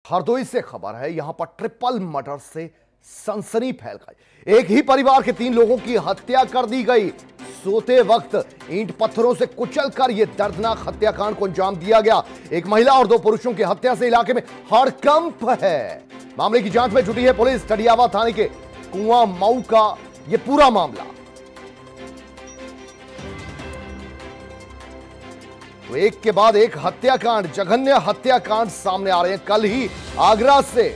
हरदोई से खबर है, यहां पर ट्रिपल मर्डर से सनसनी फैल गई। एक ही परिवार के 3 लोगों की हत्या कर दी गई। सोते वक्त ईंट पत्थरों से कुचलकर यह दर्दनाक हत्याकांड को अंजाम दिया गया। एक महिला और 2 पुरुषों की हत्या से इलाके में हड़कंप है। मामले की जांच में जुटी है पुलिस। टडियावा थाने के कुआं मऊ का यह पूरा मामला। तो एक के बाद एक हत्याकांड, जघन्य हत्याकांड सामने आ रहे हैं। कल ही आगरा से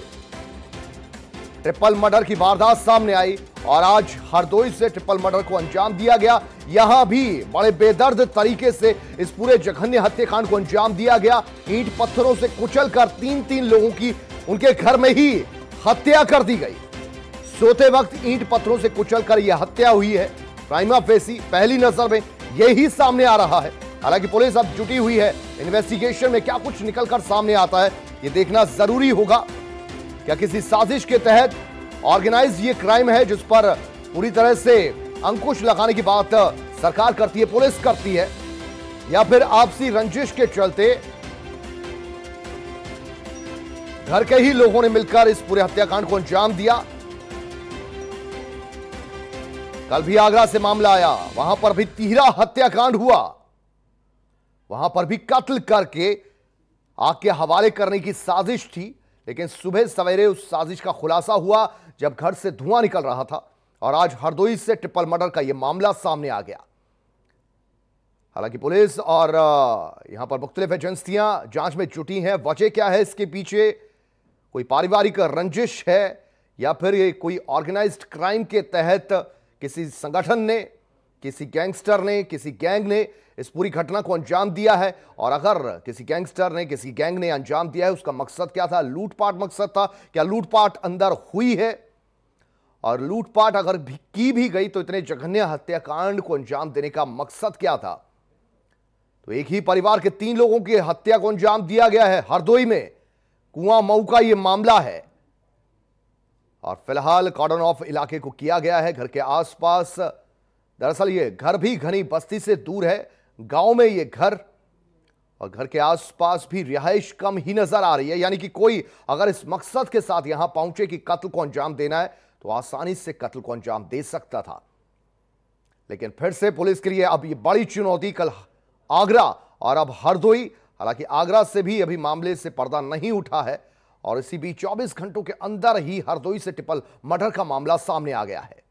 ट्रिपल मर्डर की वारदात सामने आई और आज हरदोई से ट्रिपल मर्डर को अंजाम दिया गया। यहां भी बड़े बेदर्द तरीके से इस पूरे जघन्य हत्याकांड को अंजाम दिया गया। ईंट पत्थरों से कुचलकर 3 लोगों की उनके घर में ही हत्या कर दी गई। सोते वक्त ईंट पत्थरों से कुचलकर यह हत्या हुई है। प्राइमा फेसी पहली नजर में यही सामने आ रहा है। हालांकि पुलिस अब जुटी हुई है इन्वेस्टिगेशन में। क्या कुछ निकलकर सामने आता है यह देखना जरूरी होगा। क्या किसी साजिश के तहत ऑर्गेनाइज ये क्राइम है जिस पर पूरी तरह से अंकुश लगाने की बात सरकार करती है, पुलिस करती है, या फिर आपसी रंजिश के चलते घर के ही लोगों ने मिलकर इस पूरे हत्याकांड को अंजाम दिया। कल भी आगरा से मामला आया, वहां पर भी तिहरा हत्याकांड हुआ। वहां पर भी कत्ल करके आग के हवाले करने की साजिश थी, लेकिन सुबह सवेरे उस साजिश का खुलासा हुआ जब घर से धुआं निकल रहा था। और आज हरदोई से ट्रिपल मर्डर का यह मामला सामने आ गया। हालांकि पुलिस और यहां पर मुख्तलिफ एजेंसियां जांच में जुटी हैं। वजह क्या है इसके पीछे? कोई पारिवारिक रंजिश है या फिर ये कोई ऑर्गेनाइज्ड क्राइम के तहत किसी संगठन ने, किसी गैंगस्टर ने, किसी गैंग ने इस पूरी घटना को अंजाम दिया है? और अगर किसी गैंगस्टर ने, किसी गैंग ने अंजाम दिया है, उसका मकसद क्या था? लूटपाट मकसद था? क्या लूटपाट अंदर हुई है? और लूटपाट अगर की भी गई तो इतने जघन्य हत्याकांड को अंजाम देने का मकसद क्या था? तो एक ही परिवार के 3 लोगों की हत्या को अंजाम दिया गया है। हरदोई में कुआं मऊ का यह मामला है और फिलहाल कॉर्डन ऑफ इलाके को किया गया है। घर के आसपास, दरअसल यह घर भी घनी बस्ती से दूर है, गांव में यह घर, और घर के आसपास भी रिहाइश कम ही नजर आ रही है। यानी कि कोई अगर इस मकसद के साथ यहां पहुंचे कि कत्ल को अंजाम देना है तो आसानी से कत्ल को अंजाम दे सकता था। लेकिन फिर से पुलिस के लिए अब यह बड़ी चुनौती, कल आगरा और अब हरदोई। हालांकि आगरा से भी अभी मामले से पर्दा नहीं उठा है और इसी बीच 24 घंटों के अंदर ही हरदोई से ट्रिपल मर्डर का मामला सामने आ गया है।